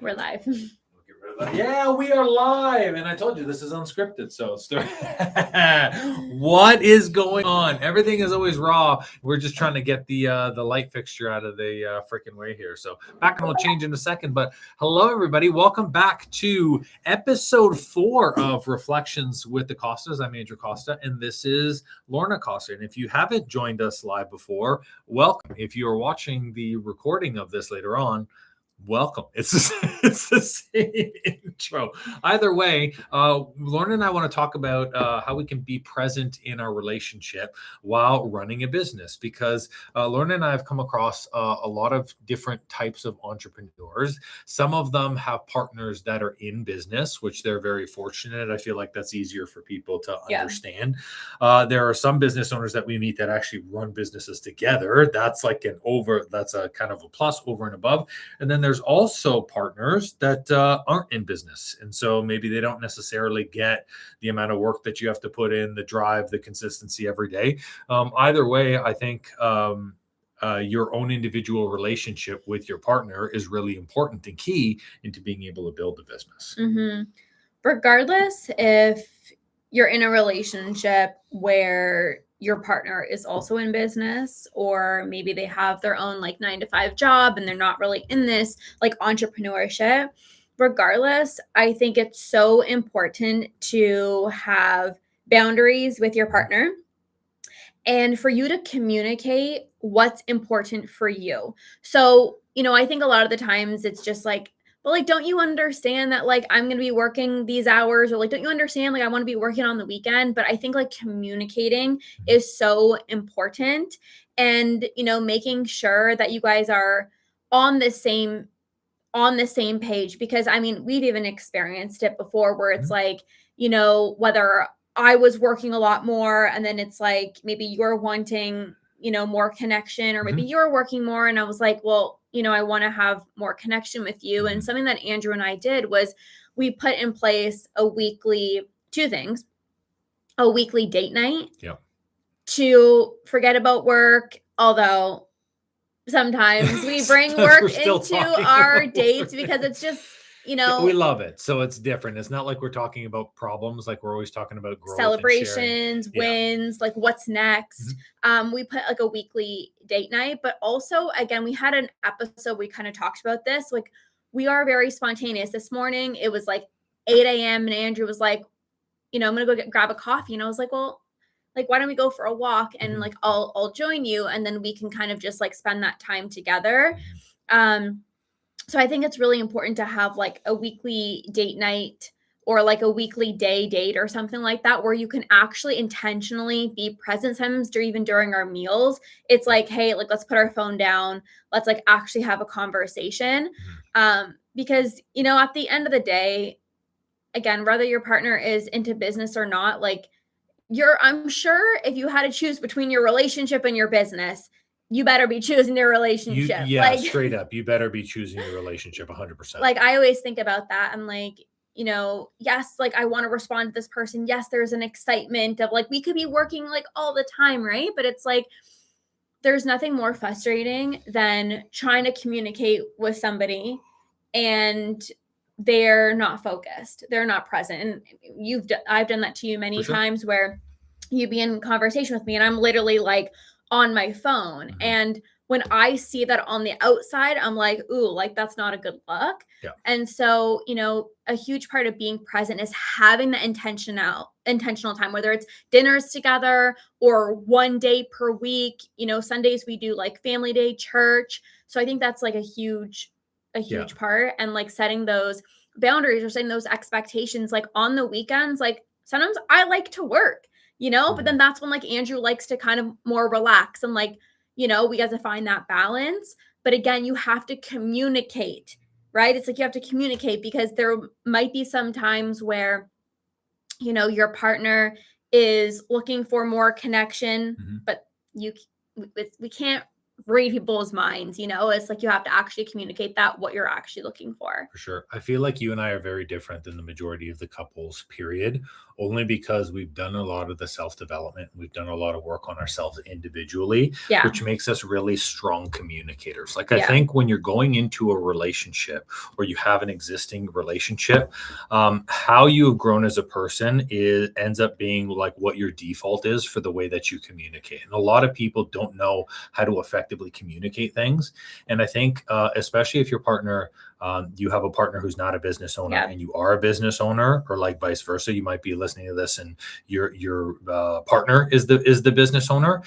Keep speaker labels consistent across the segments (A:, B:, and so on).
A: We're live.
B: Yeah, we are live, and I told you this is unscripted. So, what is going on? Everything is always raw. We're just trying to get the light fixture out of the freaking way here. So, back and we'll change in a second. But hello, everybody. Welcome back to episode 4 of Reflections with the Costas. I'm Andrew Costa, and this is Lorna Costa. And if you haven't joined us live before, welcome. If you are watching the recording of this later on, welcome. It's the same intro. Either way, Lorna and I want to talk about how we can be present in our relationship while running a business, because Lorna and I have come across a lot of different types of entrepreneurs. Some of them have partners that are in business, which they're very fortunate. I feel like that's easier for people to understand. There are some business owners that we meet that actually run businesses together. That's like that's a kind of a plus over and above. And then there's also partners that aren't in business. And so maybe they don't necessarily get the amount of work that you have to put in, the drive, the consistency every day. Either way, I think your own individual relationship with your partner is really important and key into being able to build a business.
A: Mm-hmm. Regardless if you're in a relationship where your partner is also in business, or maybe they have their own like 9-to-5 job and they're not really in this like entrepreneurship. Regardless, I think it's so important to have boundaries with your partner and for you to communicate what's important for you. So, I think a lot of the times it's just like, but like, don't you understand that like I'm going to be working these hours, or like, don't you understand like I want to be working on the weekend? But I think like communicating is so important, and making sure that you guys are on the same page, because I mean, we've even experienced it before where it's like, whether I was working a lot more and then it's like maybe you're wanting more connection, or maybe you're working more and I was like, well, I want to have more connection with you. And something that Andrew and I did was we put in place two things: a weekly date night to forget about work, although sometimes we bring work into our dates because it's just,
B: we love it. So it's different. It's not like we're talking about problems. Like we're always talking about growth,
A: celebrations, wins, like what's next. We put like a weekly date night, but also again, we had an episode, we kind of talked about this. Like we are very spontaneous. This morning, it was like 8 a.m. and Andrew was like, I'm going to go grab a coffee. And I was like, well, like, why don't we go for a walk and like, I'll join you. And then we can kind of just like spend that time together. So I think it's really important to have like a weekly date night or like a weekly date or something like that, where you can actually intentionally be present. Sometimes even during our meals, it's like, hey, like, let's put our phone down. Let's like actually have a conversation. Because, at the end of the day, again, whether your partner is into business or not, like I'm sure if you had to choose between your relationship and your business, you better be choosing your relationship.
B: Straight up. You better be choosing your relationship 100%.
A: Like, I always think about that. I'm like, yes, like I want to respond to this person. Yes, there's an excitement of like, we could be working like all the time, right? But it's like, there's nothing more frustrating than trying to communicate with somebody and they're not focused. They're not present. And I've done that to you many times where you be in conversation with me and I'm literally like on my phone. And when I see that on the outside, I'm like, ooh, like that's not a good look. And so, a huge part of being present is having the intentional time, whether it's dinners together or one day per week. Sundays we do like family day, church. So I think that's like a huge part, and like setting those boundaries or setting those expectations, like on the weekends. Like sometimes I like to work, but then that's when like Andrew likes to kind of more relax and like, we got to find that balance. But again, you have to communicate, right? It's like you have to communicate, because there might be some times where, your partner is looking for more connection, but we can't read people's minds, it's like you have to actually communicate that what you're actually looking for.
B: For sure. I feel like you and I are very different than the majority of the couples, period, only because we've done a lot of the self-development. We've done a lot of work on ourselves individually,
A: Yeah.
B: which makes us really strong communicators. Like, I
A: Yeah.
B: think when you're going into a relationship or you have an existing relationship, how you have grown as a person ends up being like what your default is for the way that you communicate. And a lot of people don't know how to effectively communicate things. And I think, especially if your partner, you have a partner who's not a business owner
A: Yeah.
B: and you are a business owner, or like vice versa, you might be listening to this and your partner is the business owner.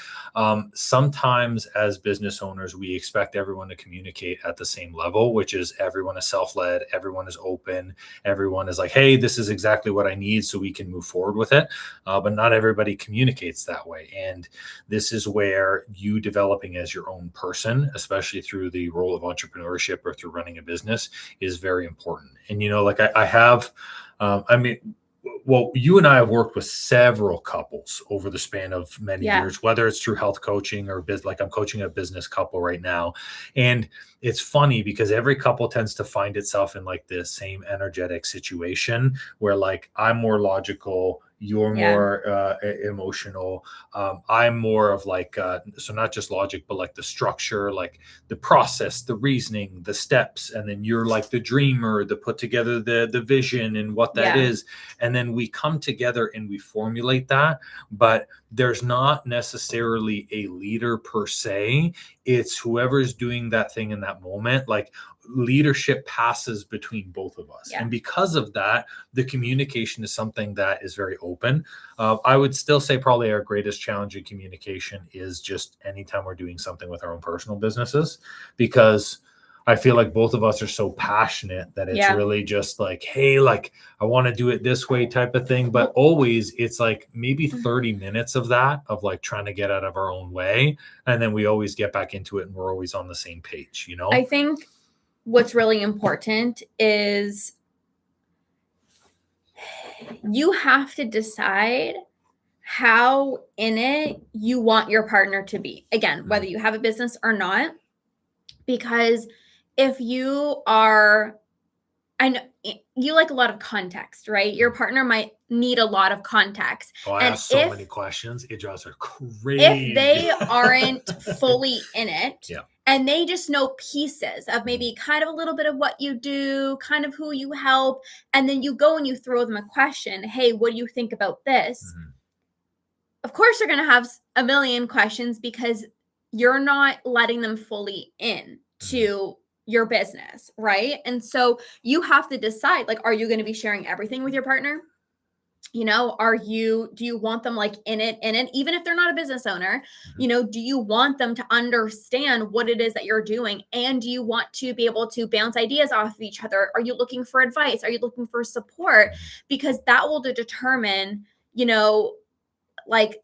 B: Sometimes as business owners, we expect everyone to communicate at the same level, which is everyone is self-led, everyone is open, everyone is like, hey, this is exactly what I need so we can move forward with it. But not everybody communicates that way. And this is where you developing as your own person, especially through the role of entrepreneurship or through running a business, is very important. And, like I have, well, you and I have worked with several couples over the span of many years, whether it's through health coaching or like I'm coaching a business couple right now. And it's funny because every couple tends to find itself in like the same energetic situation where like I'm more logical, you're more emotional. I'm more of like, so not just logic, but like the structure, like the process, the reasoning, the steps. And then you're like the dreamer, the put together the vision and what that is. And then we come together and we formulate that. But there's not necessarily a leader per se. It's whoever's doing that thing in that moment. Like leadership passes between both of us. And because of that, the communication is something that is very open. I would still say probably our greatest challenge in communication is just anytime we're doing something with our own personal businesses, because I feel like both of us are so passionate that it's really just like, hey, like I want to do it this way type of thing. But always it's like maybe 30 minutes of that, of like trying to get out of our own way. And then we always get back into it and we're always on the same page,
A: I think what's really important is you have to decide how in it you want your partner to be. Again, whether you have a business or not, because if you are, I know you like a lot of context, right? Your partner might need a lot of context.
B: Oh, I ask so many questions. It drives her crazy.
A: If they aren't fully in it, and they just know pieces of maybe kind of a little bit of what you do, kind of who you help, and then you go and you throw them a question, hey, what do you think about this? Of course, they're going to have a million questions because you're not letting them fully in to your business, right? And so you have to decide, like, are you going to be sharing everything with your partner? Do you want them like in it, even if they're not a business owner, do you want them to understand what it is that you're doing? And do you want to be able to bounce ideas off of each other? Are you looking for advice? Are you looking for support? Because that will determine, like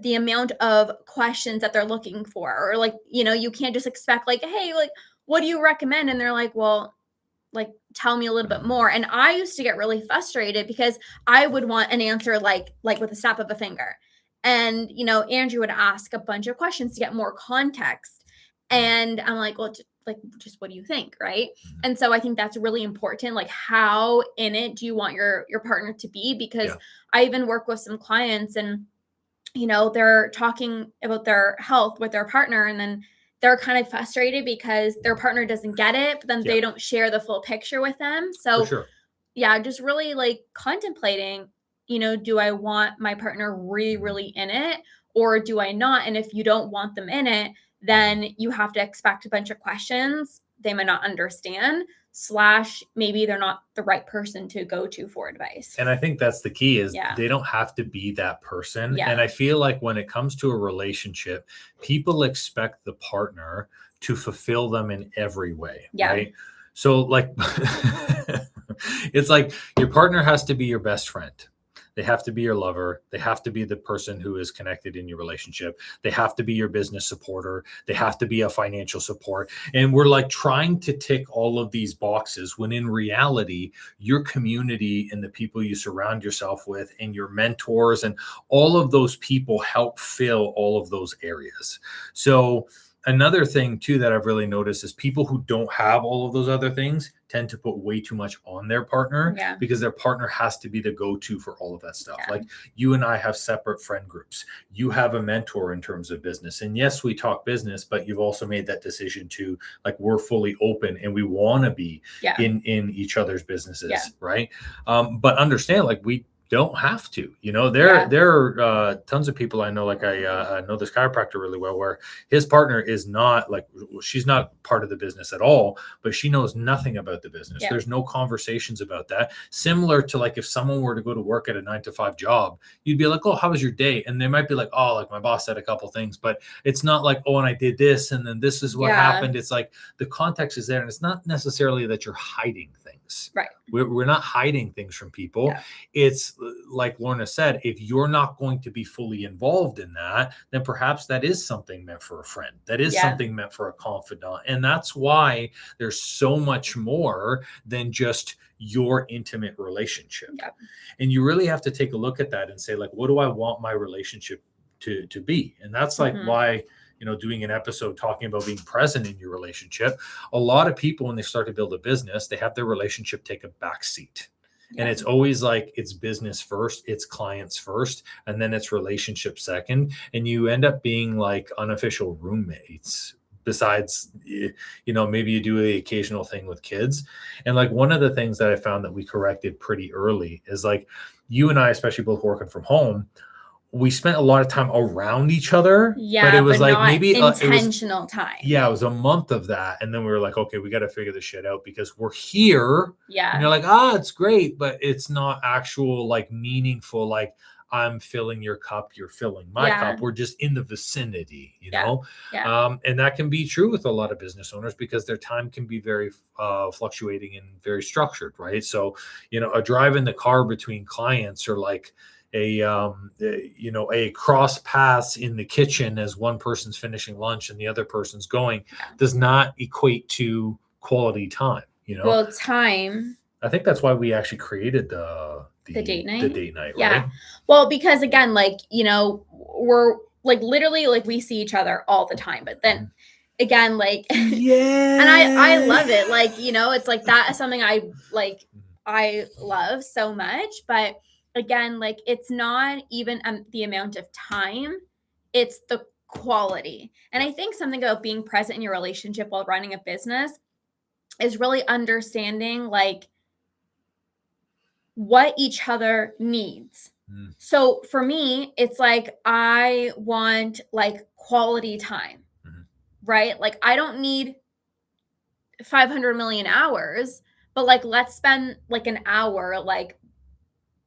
A: the amount of questions that they're looking for, or like, you can't just expect like, hey, like, what do you recommend? And they're like, well, like, tell me a little bit more. And I used to get really frustrated because I would want an answer like with a snap of a finger. And, Andrew would ask a bunch of questions to get more context. And I'm like, well, just what do you think? Right. And so I think that's really important. Like, how in it do you want your partner to be? Because I even work with some clients and, they're talking about their health with their partner, and then they're kind of frustrated because their partner doesn't get it, but then they don't share the full picture with them. So just really like contemplating, do I want my partner really, really in it, or do I not? And if you don't want them in it, then you have to expect a bunch of questions they might not understand, / maybe they're not the right person to go to for advice.
B: And I think that's the key is they don't have to be that person. And I feel like when it comes to a relationship, people expect the partner to fulfill them in every way, right? So like, it's like your partner has to be your best friend. They have to be your lover. They have to be the person who is connected in your relationship. They have to be your business supporter. They have to be a financial support. And we're like trying to tick all of these boxes when in reality, your community and the people you surround yourself with and your mentors and all of those people help fill all of those areas. So another thing too that I've really noticed is people who don't have all of those other things tend to put way too much on their partner
A: Yeah.
B: because their partner has to be the go-to for all of that stuff.
A: Yeah.
B: Like you and I have separate friend groups. You have a mentor in terms of business. And yes, we talk business, but you've also made that decision to like we're fully open and we want to be
A: Yeah.
B: in each other's businesses,
A: Yeah.
B: right? But understand like we don't have to, you know, there are tons of people I know, like I know this chiropractor really well, where his partner is not like, she's not part of the business at all, but she knows nothing about the business.
A: Yeah.
B: There's no conversations about that. Similar to like if someone were to go to work at a 9 to 5 job, you'd be like, oh, how was your day? And they might be like, oh, like my boss said a couple things, but it's not like, oh, and I did this and then this is what happened. It's like the context is there, and it's not necessarily that you're hiding things.
A: Right.
B: We're not hiding things from people. Yeah. It's like Lorna said, if you're not going to be fully involved in that, then perhaps that is something meant for a friend. That is something meant for a confidant. And that's why there's so much more than just your intimate relationship. Yeah. And you really have to take a look at that and say, like, what do I want my relationship to be? And that's like why, you know, doing an episode talking about being present in your relationship. A lot of people, when they start to build a business, they have their relationship take a back seat. Yeah. And it's always like it's business first, it's clients first, and then it's relationship second. And you end up being like unofficial roommates. Besides, you know, maybe you do the occasional thing with kids. And like one of the things that I found that we corrected pretty early is like you and I, especially both working from home, we spent a lot of time around each other.
A: Yeah,
B: but it was like maybe
A: intentional time.
B: Yeah, it was a month of that. And then we were like, okay, we got to figure this shit out because we're here.
A: Yeah.
B: And you're like, it's great, but it's not actual like meaningful, like I'm filling your cup, you're filling my cup. We're just in the vicinity, you know?
A: Yeah.
B: And that can be true with a lot of business owners because their time can be very fluctuating and very structured, right? So, you know, a drive in the car between clients or like, a cross paths in the kitchen as one person's finishing lunch and the other person's going does not equate to quality time, you know?
A: Well, time.
B: I think that's why we actually created the
A: date night.
B: The date night,
A: yeah.
B: Right?
A: Well, because again, like, you know, we're like literally like we see each other all the time, but then again, like, and I love it. Like, you know, it's like that is something I love so much, but again, like it's not even the amount of time, it's the quality. And I think something about being present in your relationship while running a business is really understanding like what each other needs. So for me, it's like I want like quality time, right? Like I don't need 500 million hours, but like let's spend like an hour like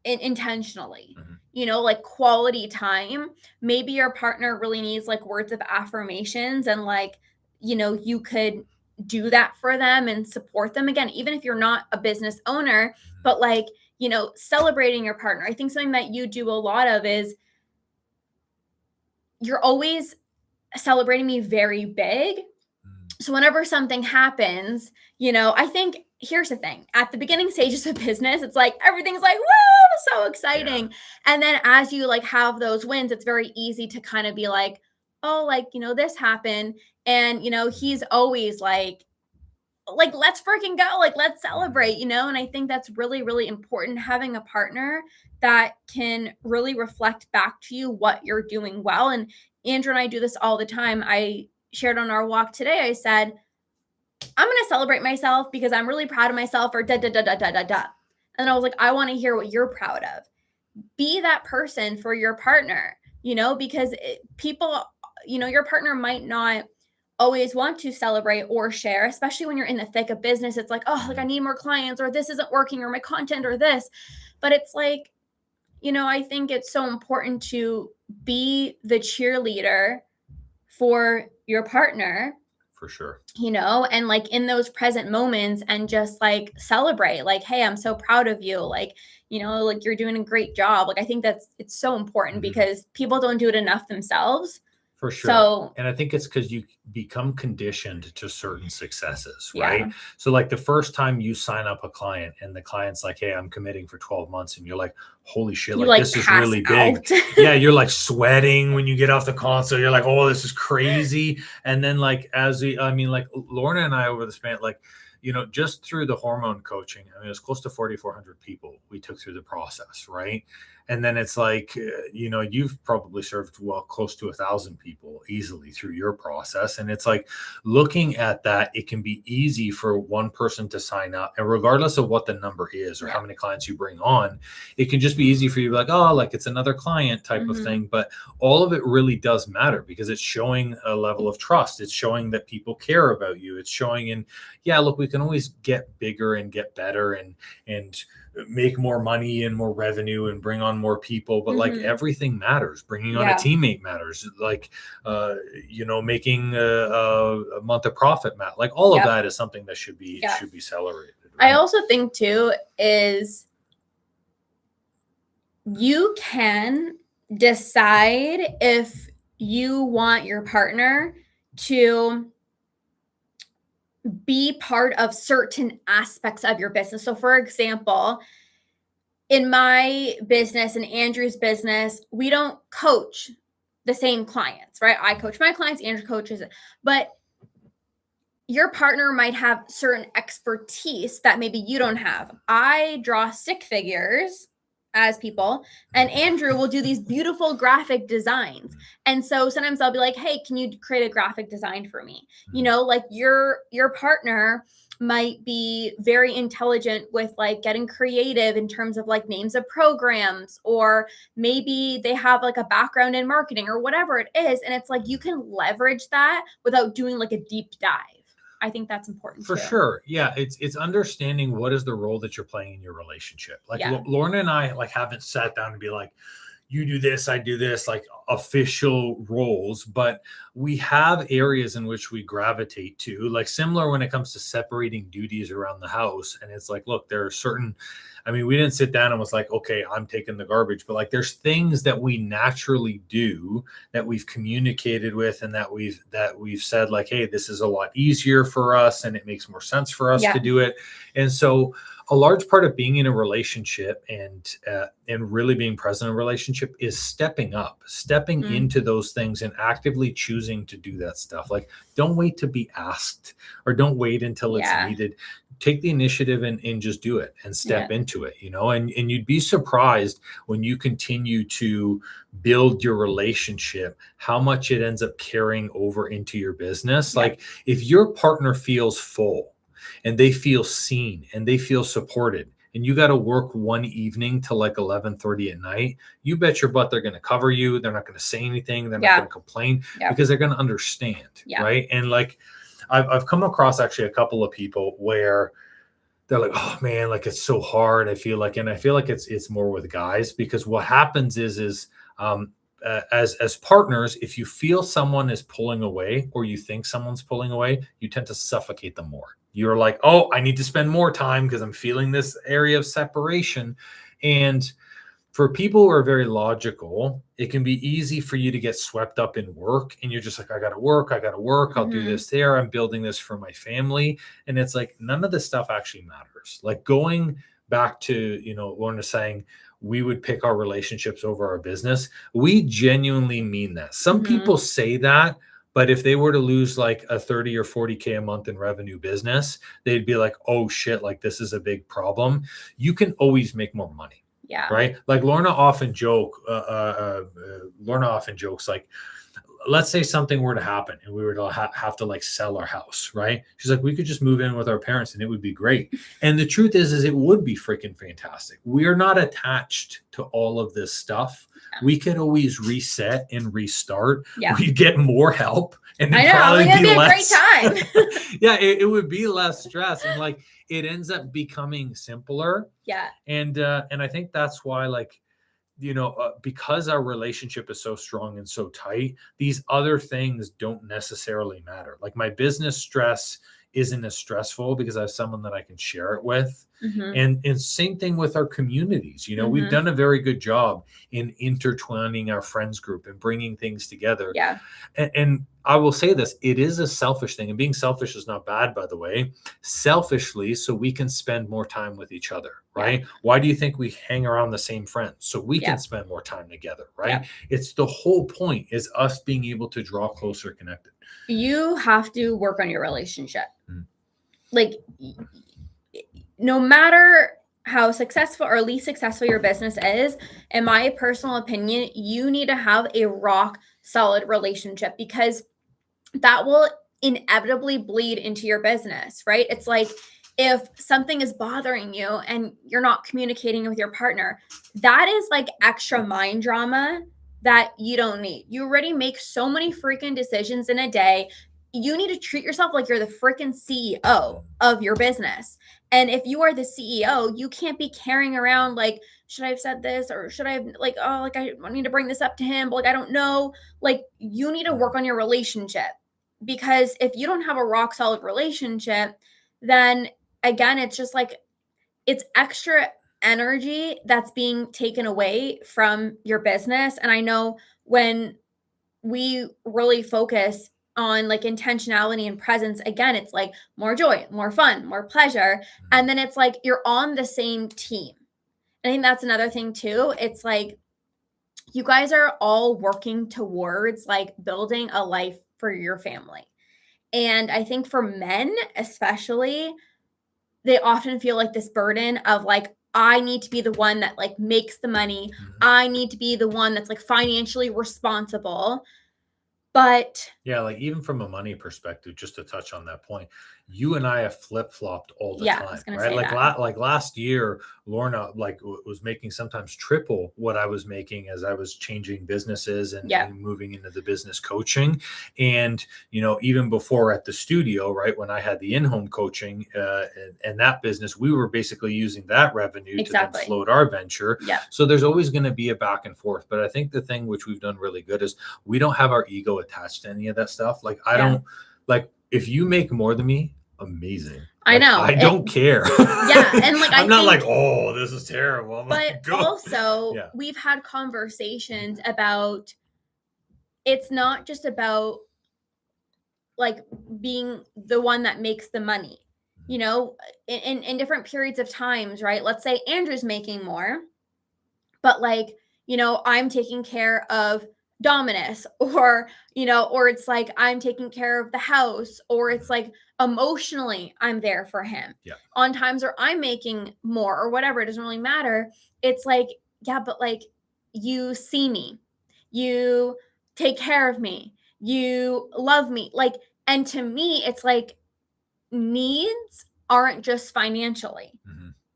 A: intentionally, you know, like quality time. Maybe your partner really needs like words of affirmations and like, you know, you could do that for them and support them again, even if you're not a business owner, but like, you know, celebrating your partner. I think something that you do a lot of is you're always celebrating me very big. So whenever something happens, you know, I think here's the thing. At the beginning stages of business, it's like everything's like, woo, so exciting. Yeah. And then as you like have those wins, it's very easy to kind of be like, oh, like, you know, this happened. And, you know, he's always like, let's freaking go. Like, let's celebrate, you know? And I think that's really, really important, having a partner that can really reflect back to you what you're doing well. And Andrew and I do this all the time. I shared on our walk today, I said, I'm going to celebrate myself because I'm really proud of myself or da, da, da, da, da, da, da. And I was like, I want to hear what you're proud of. Be that person for your partner, you know, because people, you know, your partner might not always want to celebrate or share, especially when you're in the thick of business. It's like, oh, like I need more clients or this isn't working or my content or this. But it's like, you know, I think it's so important to be the cheerleader for your partner.
B: For sure.
A: You know, and like in those present moments and just like celebrate, like, hey, I'm so proud of you. Like, you know, like you're doing a great job. Like, I think it's so important because people don't do it enough themselves.
B: For sure.
A: So
B: And I think it's because you become conditioned to certain successes, right?
A: yeah.
B: And I think it's because you become conditioned to certain successes,
A: Yeah.
B: right? So, like the first time you sign up a client and the client's like, hey, I'm committing for 12 months. And you're like, holy shit,
A: You
B: like
A: like
B: this is
A: pass
B: really big.
A: out.
B: Yeah. You're like sweating when you get off the console. You're like, oh, this is crazy. And then, like, like Lorna and I over the span, like, just through the hormone coaching, I mean, it was close to 4,400 people we took through the process, right? And then it's like, you've probably served well close to 1,000 people easily through your process. And it's like looking at that, it can be easy for one person to sign up. And regardless of what the number is or how many clients you bring on, it can just be easy for you to be like, oh, like it's another client type of thing. But all of it really does matter because it's showing a level of trust. It's showing that people care about you. It's showing yeah, look, we can always get bigger and get better and make more money and more revenue and bring on more people, but like everything matters. Bringing on a teammate matters, like making a month of profit matter, like all of that is something that should be celebrated, right?
A: I also think too is you can decide if you want your partner to be part of certain aspects of your business. So for example, in my business and Andrew's business, we don't coach the same clients, right? I coach my clients, Andrew coaches it. But your partner might have certain expertise that maybe you don't have. I draw stick figures as people, and Andrew will do these beautiful graphic designs. And so sometimes I'll be like, hey, can you create a graphic design for me? Like your partner might be very intelligent with like getting creative in terms of like names of programs, or maybe they have like a background in marketing or whatever it is. And it's like you can leverage that without doing like a deep dive. I think that's important
B: for
A: too.
B: sure. Yeah, it's understanding what is the role that you're playing in your relationship. Like Lorna and I like haven't sat down and be like, you do this, I do this, like official roles, but we have areas in which we gravitate to, like similar when it comes to separating duties around the house. And it's like, look, there are certain, I mean, we didn't sit down and was like, okay, I'm taking the garbage, but like there's things that we naturally do that we've communicated with and that we've said like, hey, this is a lot easier for us and it makes more sense for us to do it. And so a large part of being in a relationship and really being present in a relationship is stepping up, stepping into those things and actively choosing to do that stuff. Like, don't wait to be asked or don't wait until it's needed. Take the initiative and just do it and step into it, and you'd be surprised when you continue to build your relationship, how much it ends up carrying over into your business. Like if your partner feels full, and they feel seen and they feel supported, and you got to work one evening till like 11:30 at night, you bet your butt they're going to cover you. They're not going to say anything. They're not going to complain because they're going to understand. Right. And like, I've come across actually a couple of people where they're like, oh man, like it's so hard. I feel like it's more with guys, because what happens is as partners, if you feel someone is pulling away or you think someone's pulling away, you tend to suffocate them more. You're like, oh, I need to spend more time because I'm feeling this area of separation. And for people who are very logical, it can be easy for you to get swept up in work. And you're just like, I got to work. I'll do this there. I'm building this for my family. And it's like, none of this stuff actually matters. Like going back to, Lorna saying, we would pick our relationships over our business. We genuinely mean that. Some people say that, but if they were to lose like a 30 or 40K a month in revenue business, they'd be like, oh shit, like this is a big problem. You can always make more money.
A: Yeah.
B: Right. Like Lorna often jokes like, let's say something were to happen and we were to have to like sell our house. Right. She's like, we could just move in with our parents and it would be great. And the truth is it would be freaking fantastic. We are not attached to all of this stuff. We could always reset and restart. We'd get more help and it'd probably be less. A great time. Yeah, it would be less stress, and like it ends up becoming simpler.
A: Yeah.
B: And I think that's why, like, because our relationship is so strong and so tight, these other things don't necessarily matter. Like my business stress isn't as stressful because I have someone that I can share it with.
A: Mm-hmm.
B: And same thing with our communities.
A: Mm-hmm.
B: We've done a very good job in intertwining our friends group and bringing things together.
A: Yeah.
B: And I will say this, it is a selfish thing. And being selfish is not bad, by the way. Selfishly, so we can spend more time with each other, right? Why do you think we hang around the same friends? So we can spend more time together, right? It's the whole point is us being able to draw closer connected.
A: You have to work on your relationship.
B: Mm.
A: Like, no matter how successful or least successful your business is, in my personal opinion, you need to have a rock solid relationship, because that will inevitably bleed into your business, right? It's like, if something is bothering you and you're not communicating with your partner, that is like extra mind drama that you don't need. You already make so many freaking decisions in a day. You need to treat yourself like you're the freaking CEO of your business. And if you are the CEO, you can't be carrying around like, should I have said this, or should I have, like, oh, like I need to bring this up to him, but like I don't know. Like, you need to work on your relationship, because if you don't have a rock solid relationship, then again, it's just like, it's extra energy that's being taken away from your business. And I know when we really focus on like intentionality and presence, again, it's like more joy, more fun, more pleasure. And then it's like you're on the same team. I think that's another thing too. It's like you guys are all working towards like building a life for your family. And I think for men, especially, they often feel like this burden of like, I need to be the one that like makes the money. I need to be the one that's like financially responsible. But
B: yeah, like even from a money perspective, just to touch on that point, you and I have flip-flopped all the
A: yeah, I
B: time,
A: was gonna
B: right?
A: say
B: Like
A: that.
B: like last year, Lorna like was making sometimes triple what I was making as I was changing businesses and moving into the business coaching. And even before at the studio, right, when I had the in-home coaching and that business, we were basically using that revenue to then float our venture.
A: Yeah.
B: So there's always going to be a back and forth. But I think the thing which we've done really good is we don't have our ego attached to any of that stuff. Like I don't like, if you make more than me, amazing.
A: I know.
B: I don't care.
A: Yeah. And like,
B: I'm not like, oh, this is terrible.
A: But also, we've had conversations about, it's not just about like being the one that makes the money, in different periods of times, right? Let's say Andrew's making more, but like, I'm taking care of Dominus, or it's like I'm taking care of the house, or it's like emotionally I'm there for him.
B: Yeah.
A: On times where I'm making more or whatever, it doesn't really matter. It's like, yeah, but like, you see me, you take care of me, you love me. Like, and to me, it's like needs aren't just financially.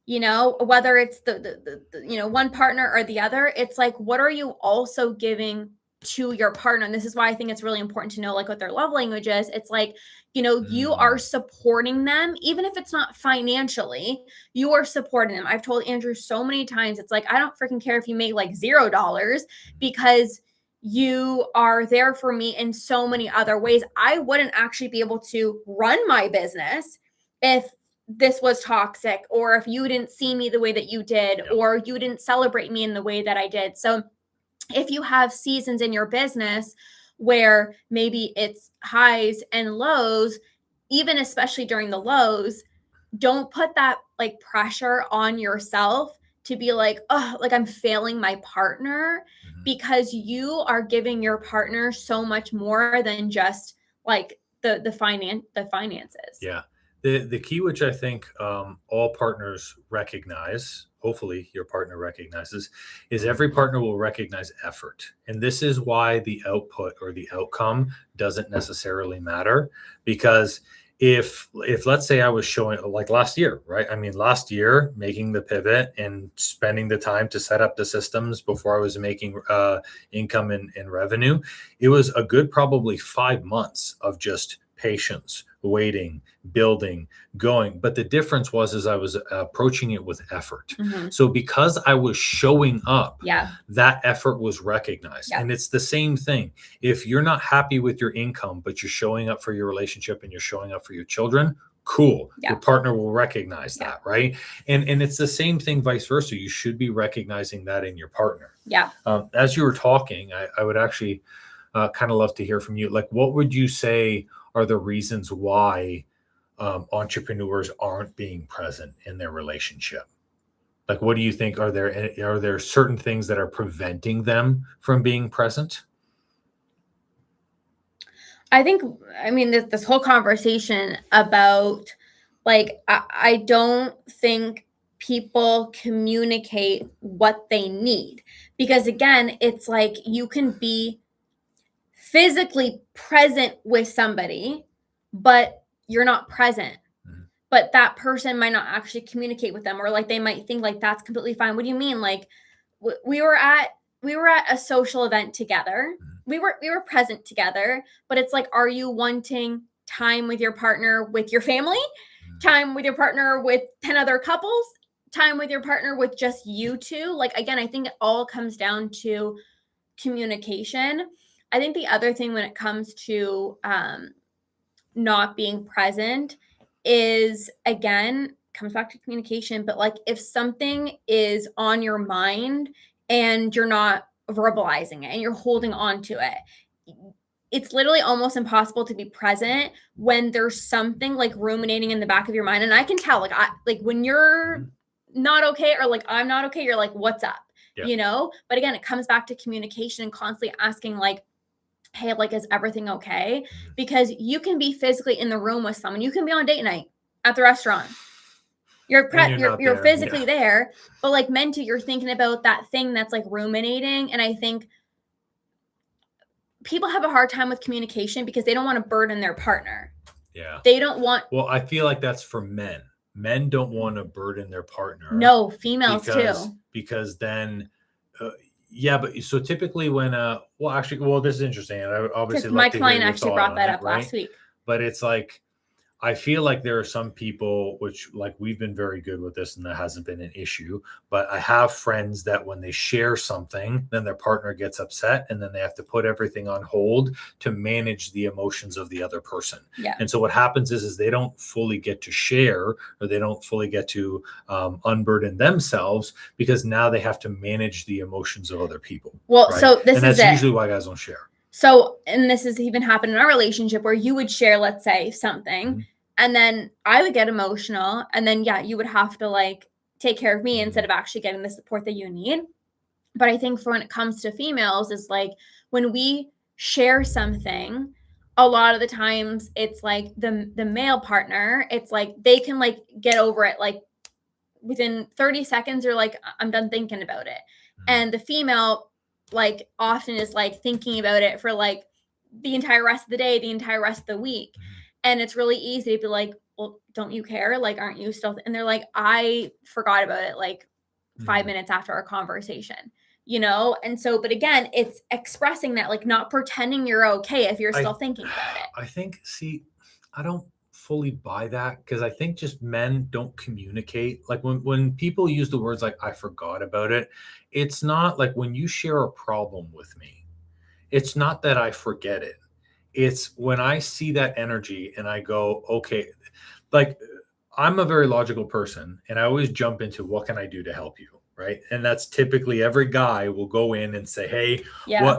A: Whether it's the one partner or the other, it's like, what are you also giving to your partner? And this is why I think it's really important to know like what their love language is. It's like, you are supporting them, even if it's not financially, you are supporting them. I've told Andrew so many times, it's like, I don't freaking care if you make like $0, because you are there for me in so many other ways. I wouldn't actually be able to run my business if this was toxic, or if you didn't see me the way that you did, or you didn't celebrate me in the way that I did. So if you have seasons in your business where maybe it's highs and lows, even especially during the lows, don't put that like pressure on yourself to be like, oh, like I'm failing my partner, because you are giving your partner so much more than just like the finances.
B: Yeah. The key, which I think all partners recognize, hopefully your partner recognizes, is every partner will recognize effort. And this is why the output or the outcome doesn't necessarily matter. Because if let's say I was showing like last year, right? I mean, last year, making the pivot and spending the time to set up the systems before I was making income and revenue, it was a good probably 5 months of just patience, waiting, building, going. But the difference was I was approaching it with effort. So because I was showing up, that effort was recognized. And it's the same thing. If you're not happy with your income, but you're showing up for your relationship and you're showing up for your children, cool. Your partner will recognize that, right? And it's the same thing vice versa. You should be recognizing that in your partner. As you were talking, I would actually kind of love to hear from you. Like, what would you say are the reasons why entrepreneurs aren't being present in their relationship? Like, what do you think? Are there certain things that are preventing them from being present?
A: I think, I mean, this whole conversation about, like, I don't think people communicate what they need, because again, it's like you can be physically present with somebody, but you're not present. But that person might not actually communicate with them, or like they might think like that's completely fine. What do you mean? Like we were at a social event together. We were present together, but it's like, are you wanting time with your partner, with your family, time with your partner with 10 other couples, time with your partner with just you two? Like, again, I think it all comes down to communication. I think the other thing when it comes to not being present is, again, comes back to communication. But like, if something is on your mind and you're not verbalizing it and you're holding on to it, it's literally almost impossible to be present when there's something like ruminating in the back of your mind. And I can tell, like when you're not okay, or like I'm not okay, you're like, what's up? You know? But again, it comes back to communication and constantly asking, like, hey, like, is everything okay? Because you can be physically in the room with someone. You can be on date night at the restaurant. You're physically there, but like mentally, you're thinking about that thing that's like ruminating. And I think people have a hard time with communication because they don't want to burden their partner. They don't want.
B: Well, I feel like that's for men. Men don't want to burden their partner.
A: No, females too.
B: Because then. But so typically when this is interesting. And I would obviously
A: my client actually brought that up last week.
B: But it's like, I feel like there are some people which, like, we've been very good with this and that hasn't been an issue, but I have friends that when they share something, then their partner gets upset and then they have to put everything on hold to manage the emotions of the other person. And so what happens is they don't fully get to share, or they don't fully get to unburden themselves, because now they have to manage the emotions of other people.
A: Well,
B: right?
A: So this
B: and
A: is
B: that's usually why guys don't share.
A: So, and this has even happened in our relationship where you would share, let's say, something, and then I would get emotional, and then, you would have to like take care of me instead of actually getting the support that you need. But I think for when it comes to females, is like when we share something, a lot of the times it's like the male partner, it's like they can like get over it like within 30 seconds, or like, I'm done thinking about it. And the female, like, often is like thinking about it for like the entire rest of the day, the entire rest of the week. And it's really easy to be like, well, don't you care? Like, aren't you still? And they're like, I forgot about it like 5 minutes after our conversation, you know? And so, but again, it's expressing that, like, not pretending you're okay if you're still thinking about it.
B: I think, I don't fully buy that, because I think just men don't communicate. Like when people use the words like, I forgot about it, it's not like when you share a problem with me, it's not that I forget it. It's when I see that energy and I go, okay, like, I'm a very logical person and I always jump into what can I do to help you? Right. And that's typically every guy will go in and say, hey,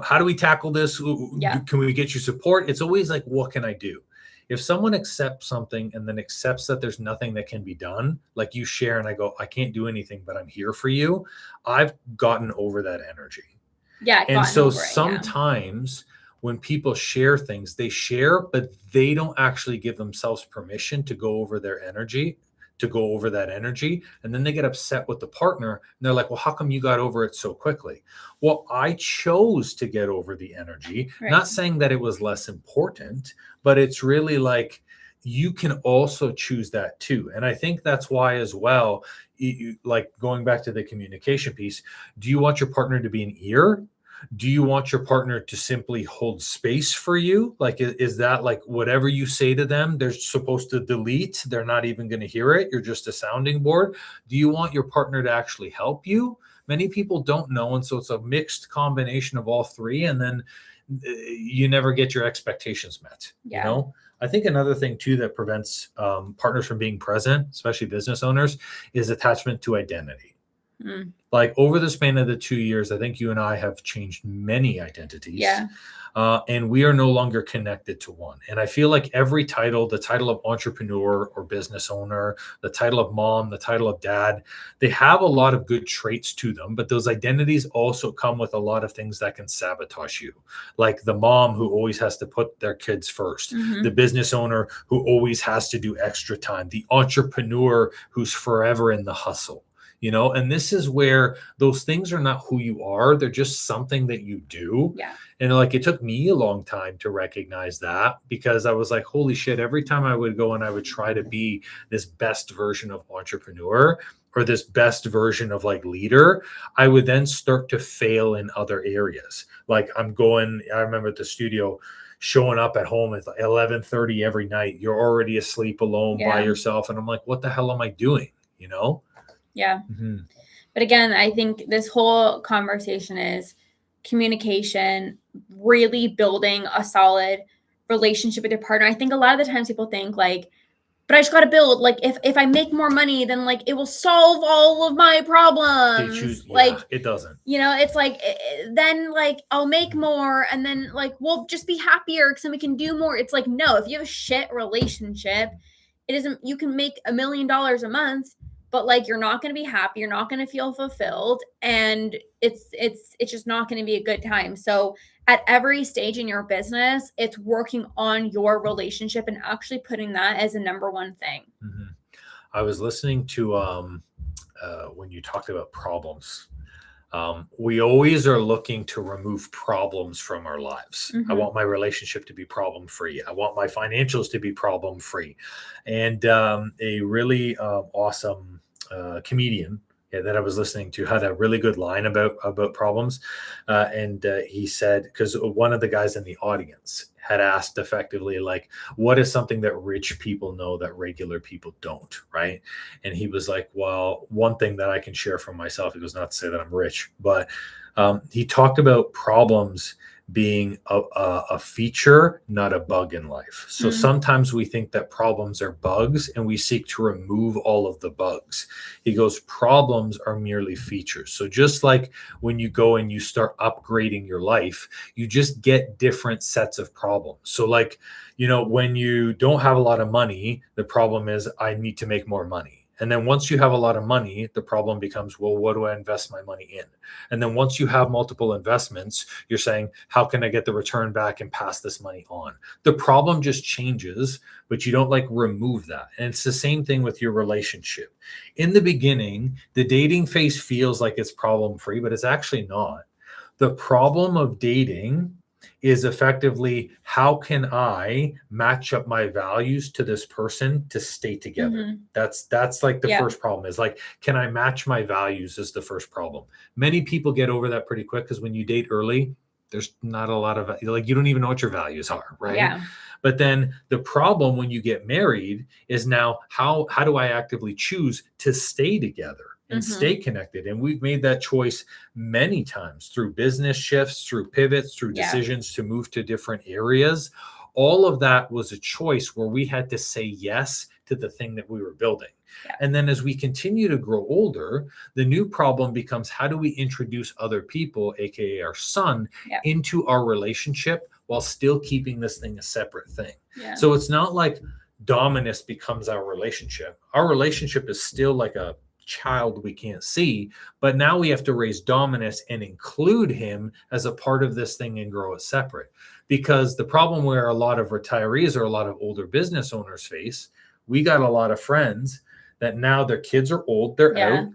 B: how do we tackle this? Can we get you support? It's always like, what can I do? If someone accepts something and then accepts that there's nothing that can be done, like you share and I go, I can't do anything, but I'm here for you, I've gotten over that energy. And so sometimes when people share things, they share, but they don't actually give themselves permission to go over their energy, to go over that energy. And then they get upset with the partner and they're like, well, how come you got over it so quickly? Well, I chose to get over the energy, not saying that it was less important, but it's really like, you can also choose that too. And I think that's why as well, like going back to the communication piece, do you want your partner to be an ear? Do you want your partner to simply hold space for you? Like, is that like whatever you say to them, they're supposed to delete? They're not even going to hear it. You're just a sounding board. Do you want your partner to actually help you? Many people don't know. And so it's a mixed combination of all three. And then you never get your expectations met.
A: Yeah.
B: I think another thing too that prevents partners from being present, especially business owners, is attachment to identity. Like over the span of the 2 years, I think you and I have changed many identities.
A: Yeah.
B: And we are no longer connected to one. And I feel like every title, the title of entrepreneur or business owner, the title of mom, the title of dad, they have a lot of good traits to them. But those identities also come with a lot of things that can sabotage you. Like the mom who always has to put their kids first, the business owner who always has to do extra time, the entrepreneur who's forever in the hustle. And this is where those things are not who you are. They're just something that you do.
A: Yeah.
B: And like, it took me a long time to recognize that, because I was like, holy shit, every time I would go and I would try to be this best version of entrepreneur or this best version of like leader, I would then start to fail in other areas. Like I remember at the studio, showing up at home at 11:30 every night. You're already asleep alone by yourself. And I'm like, what the hell am I doing?
A: Yeah. But again, I think this whole conversation is communication, really building a solid relationship with your partner. I think a lot of the times people think like, but I just got to build, like, if I make more money, then like it will solve all of my problems.
B: It doesn't.
A: It's like, then like I'll make more and then like we'll just be happier because then we can do more. It's like, no, if you have a shit relationship, it isn't, you can make $1 million a month, but like you're not going to be happy, you're not going to feel fulfilled, and it's just not going to be a good time. So at every stage in your business, it's working on your relationship and actually putting that as a number one thing.
B: I was listening to when you talked about problems. We always are looking to remove problems from our lives. I want my relationship to be problem free. I want my financials to be problem free. And a really awesome comedian that I was listening to had a really good line about problems. And he said, because one of the guys in the audience had asked effectively, like, what is something that rich people know that regular people don't, right? And he was like, well, one thing that I can share from myself, he goes, not to say that I'm rich, but he talked about problems being a feature, not a bug in life. So sometimes we think that problems are bugs and we seek to remove all of the bugs. He goes, problems are merely features. So just like when you go and you start upgrading your life, you just get different sets of problems. So like, when you don't have a lot of money, the problem is I need to make more money. And then once you have a lot of money, the problem becomes, well, what do I invest my money in? And then once you have multiple investments, you're saying, how can I get the return back and pass this money on? The problem just changes, but you don't like remove that. And it's the same thing with your relationship. In the beginning, the dating phase feels like it's problem free, but it's actually not. The problem of dating is effectively, how can I match up my values to this person to stay together? That's like the first problem, is like, can I match my values is the first problem. Many people get over that pretty quick, because when you date early, there's not a lot of, like, you don't even know what your values are, right?
A: Yeah.
B: But then the problem when you get married is now, how do I actively choose to stay together and stay connected? And we've made that choice many times through business shifts, through pivots, through decisions to move to different areas. All of that was a choice where we had to say yes to the thing that we were building. And then as we continue to grow older, the new problem becomes, how do we introduce other people, aka our son, into our relationship while still keeping this thing a separate thing? So it's not like Dominus becomes our relationship. Our relationship is still like a child we can't see, but now we have to raise Dominus and include him as a part of this thing and grow it separate. Because the problem where a lot of retirees or a lot of older business owners face, we got a lot of friends that now their kids are old, they're out,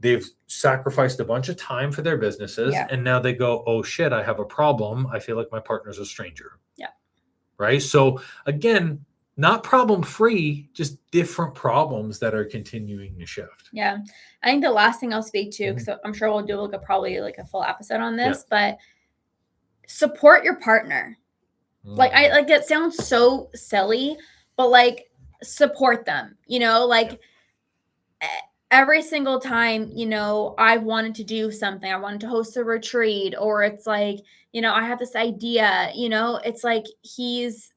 B: they've sacrificed a bunch of time for their businesses, and now they go, oh shit, I have a problem, I feel like my partner's a stranger. Right? So again, not problem free, just different problems that are continuing to shift.
A: Yeah. I think the last thing I'll speak to, because I'm sure we'll do probably like a full episode on this, but support your partner. Like, I like, it sounds so silly, but like, support them, like every single time, I've wanted to do something, I wanted to host a retreat, or it's like, I have this idea, it's like he's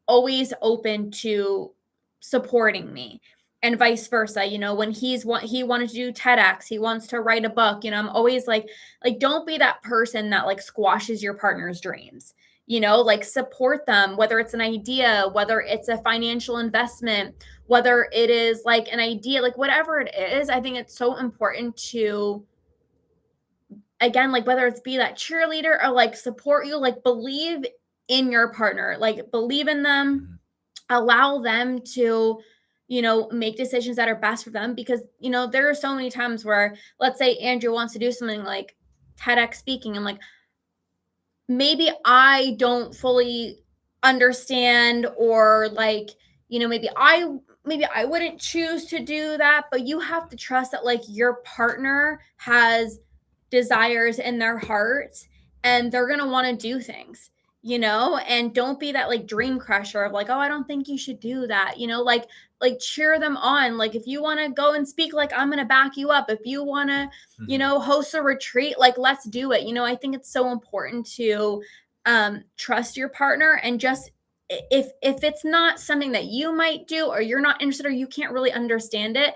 A: always open to supporting me, and vice versa. When he wanted to do TEDx, he wants to write a book, I'm always like don't be that person that like squashes your partner's dreams. Like, support them, whether it's an idea, whether it's a financial investment, whether it is like an idea, like whatever it is. I think it's so important to, again, like whether it's be that cheerleader or like support you, like believe in your partner, like believe in them, allow them to, make decisions that are best for them. Because, there are so many times where, let's say Andrew wants to do something like TEDx speaking. I'm like, maybe I don't fully understand, or like, maybe I wouldn't choose to do that, but you have to trust that like your partner has desires in their hearts, and they're going to want to do things, and don't be that like dream crusher of like, oh, I don't think you should do that, like cheer them on. Like, if you want to go and speak, like, I'm going to back you up. If you want to, host a retreat, like, let's do it. I think it's so important to trust your partner, and just, if it's not something that you might do, or you're not interested, or you can't really understand it,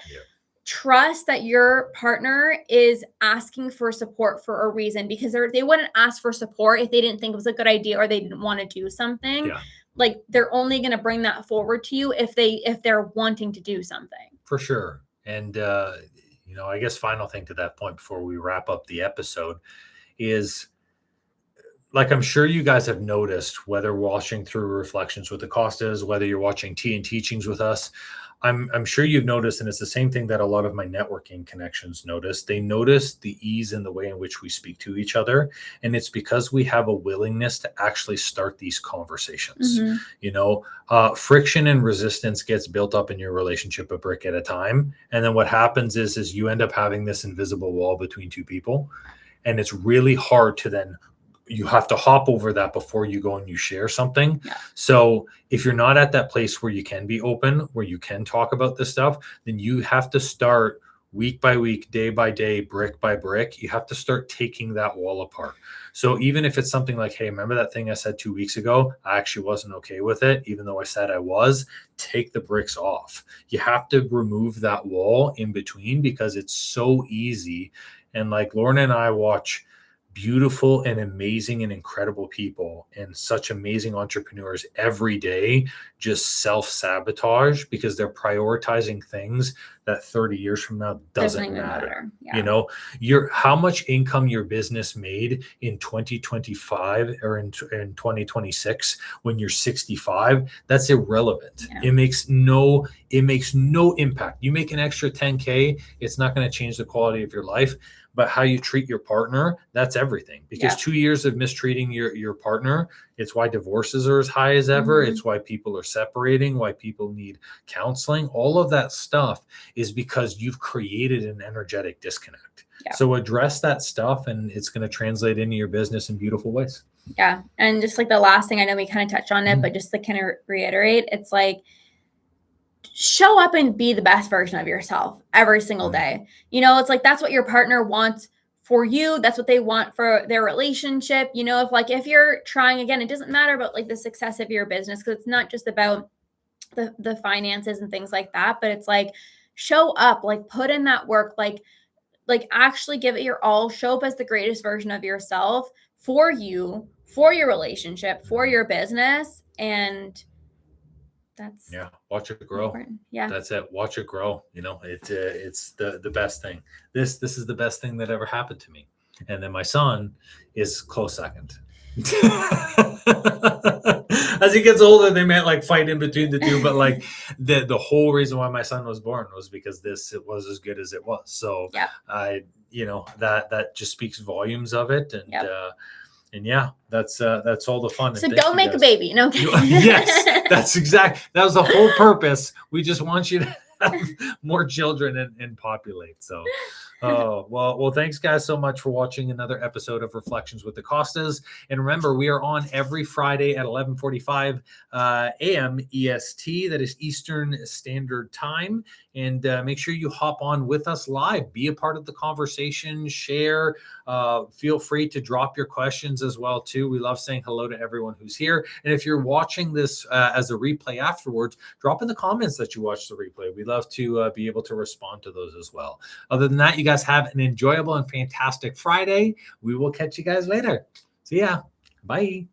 A: trust that your partner is asking for support for a reason, because they wouldn't ask for support if they didn't think it was a good idea, or they didn't want to do something. Like, they're only going to bring that forward to you if they're wanting to do something.
B: For sure. And I guess final thing to that point before we wrap up the episode is, like, I'm sure you guys have noticed, whether watching through Reflections with the Costas, whether you're watching Tea and Teachings with us, I'm sure you've noticed, and it's the same thing that a lot of my networking connections notice. They notice the ease in the way in which we speak to each other. And it's because we have a willingness to actually start these conversations. Friction and resistance gets built up in your relationship a brick at a time. And then what happens is you end up having this invisible wall between two people. And it's really hard to then, you have to hop over that before you go and you share something. So if you're not at that place where you can be open, where you can talk about this stuff, then you have to start week by week, day by day, brick by brick. You have to start taking that wall apart. So even if it's something like, hey, remember that thing I said 2 weeks ago? I actually wasn't okay with it, even though I said I was. Take the bricks off. You have to remove that wall in between, because it's so easy. And like Lauren and I watch beautiful and amazing and incredible people and such amazing entrepreneurs every day just self-sabotage because they're prioritizing things that 30 years from now doesn't matter. How much income your business made in 2025 or in 2026 when you're 65, that's irrelevant. It makes no impact. You make an extra 10K, it's not going to change the quality of your life. But how you treat your partner, that's everything. Because 2 years of mistreating your partner, it's why divorces are as high as ever. It's why people are separating, why people need counseling. All of that stuff is because you've created an energetic disconnect. So address that stuff, and it's going to translate into your business in beautiful ways.
A: Yeah. And just like the last thing, I know we kind of touched on it, but just to kind of reiterate, it's like, show up and be the best version of yourself every single day. It's like, that's what your partner wants for you. That's what they want for their relationship. If you're trying, again, it doesn't matter about like the success of your business, because it's not just about the finances and things like that, but it's like, show up, like put in that work, like actually give it your all, show up as the greatest version of yourself for you, for your relationship, for your business. And that's
B: watch it grow.
A: Important.
B: That's it. Watch it grow. It's the best thing. This is the best thing that ever happened to me. And then my son is close second. As he gets older, they might like fight in between the two, but like the whole reason why my son was born was because it was as good as it was. So that just speaks volumes of it. And And yeah, that's all the fun.
A: So
B: And
A: don't make a baby. No kidding.
B: Yes, that was the whole purpose. We just want you to have more children and populate. So well, thanks guys so much for watching another episode of Reflections with the Costas. And remember, we are on every Friday at 11:45 a.m. EST, that is Eastern Standard Time. And make sure you hop on with us live, be a part of the conversation, share, feel free to drop your questions as well too. We love saying hello to everyone who's here. And if you're watching this as a replay afterwards, drop in the comments that you watched the replay. We love to be able to respond to those as well. Other than that, you guys have an enjoyable and fantastic Friday. We will catch you guys later. See ya. Bye.